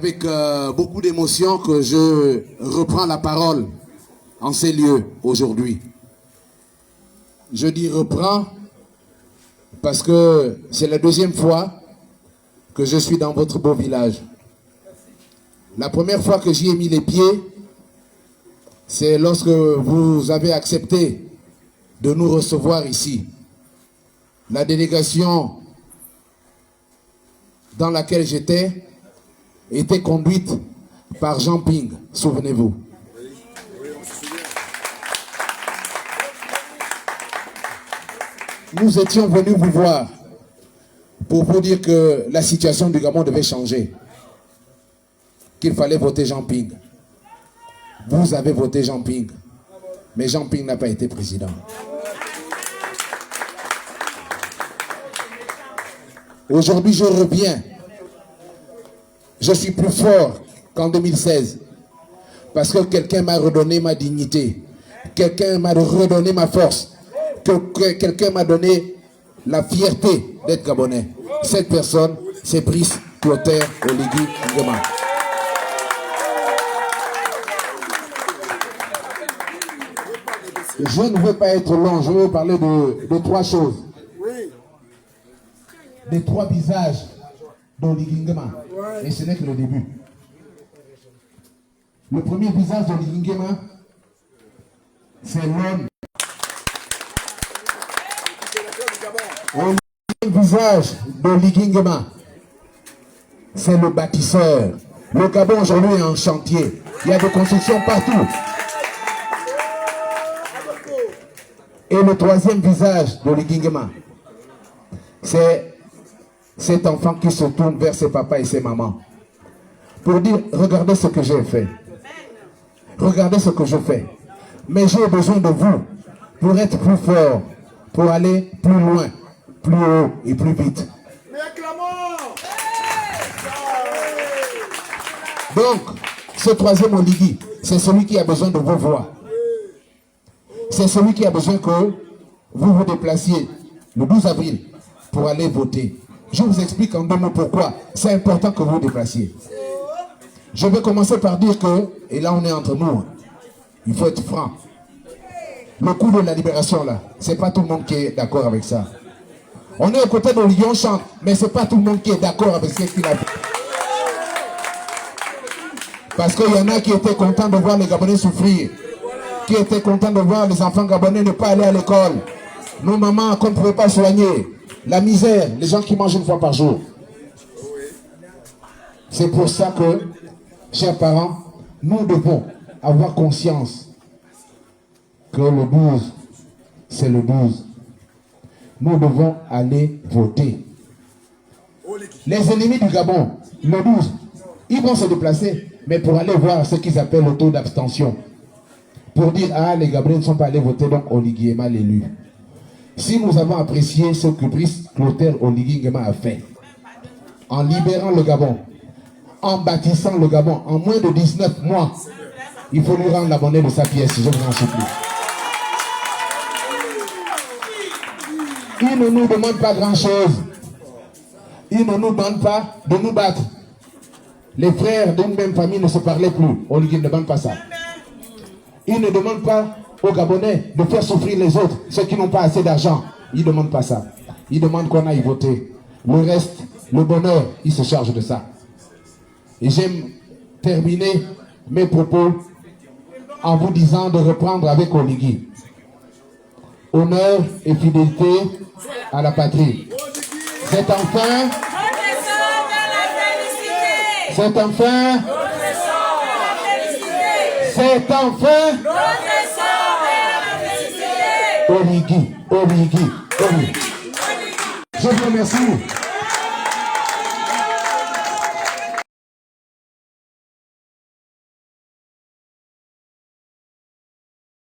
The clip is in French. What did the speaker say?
avec beaucoup d'émotion que je reprends la parole en ces lieux aujourd'hui. Je dis reprends parce que c'est la deuxième fois que je suis dans votre beau village. La première fois que j'y ai mis les pieds, c'est lorsque vous avez accepté de nous recevoir ici. La délégation dans laquelle j'étais était conduite par Jean Ping, souvenez-vous. Nous étions venus vous voir pour vous dire que la situation du Gabon devait changer, qu'il fallait voter Jean Ping. Vous avez voté Jean Ping, mais Jean Ping n'a pas été président. Aujourd'hui, je reviens. Je suis plus fort qu'en 2016 parce que quelqu'un m'a redonné ma dignité, quelqu'un m'a redonné ma force, quelqu'un m'a donné la fierté d'être Gabonais. Cette personne, c'est Brice Clotaire Oligui Nguema. Je ne veux pas être long, je veux parler de trois choses. Des trois visages d'Oligui Nguema. Et ce n'est que le début. Le premier visage d'Oligui Nguema, c'est l'homme. Le deuxième visage d'Oligui Nguema, c'est le bâtisseur. Le Gabon aujourd'hui est en chantier. Il y a des constructions partout. Et le troisième visage d'Oligui Nguema, c'est cet enfant qui se tourne vers ses papas et ses mamans pour dire, regardez ce que j'ai fait. Regardez ce que je fais. Mais j'ai besoin de vous pour être plus fort, pour aller plus loin, plus haut et plus vite. Donc, ce troisième Oligui, c'est celui qui a besoin de vos voix. C'est celui qui a besoin que vous vous déplaciez le 12 avril pour aller voter. Je vous explique en deux mots pourquoi c'est important que vous vous déplaciez. Je vais commencer par dire que, et là on est entre nous, il faut être franc. Le coup de la libération là, c'est pas tout le monde qui est d'accord avec ça. On est aux côtés de Lion Chante, mais c'est pas tout le monde qui est d'accord avec ce qu'il a fait. Parce qu'il y en a qui étaient contents de voir les Gabonais souffrir, qui étaient contents de voir les enfants gabonais ne pas aller à l'école, nos mamans qu'on ne pouvait pas soigner, la misère, les gens qui mangent une fois par jour. C'est pour ça que, chers parents, nous devons avoir conscience que le 12, c'est le 12. Nous devons aller voter. Les ennemis du Gabon, le 12, ils vont se déplacer, mais pour aller voir ce qu'ils appellent le taux d'abstention. Pour dire, ah, les Gabonais ne sont pas allés voter, donc Oligui est mal élu. Si nous avons apprécié ce que Brice Clotaire Oligui Nguema a fait, en libérant le Gabon, en bâtissant le Gabon, en moins de 19 mois, il faut lui rendre la monnaie de sa pièce, je vous en supplie. Il ne nous demande pas grand-chose. Il ne nous demande pas de nous battre. Les frères d'une même famille ne se parlaient plus. Oligui ne demande pas ça. Il ne demande pas aux Gabonais de faire souffrir les autres, ceux qui n'ont pas assez d'argent. Il ne demande pas ça. Il demande qu'on aille voter. Le reste, le bonheur, il se charge de ça. Et j'aime terminer mes propos en vous disant de reprendre avec Oligui. Honneur et fidélité à la patrie. C'est enfin... C'est enfin... C'est enfin... Oligui, Oligui, Oligui. Je vous remercie.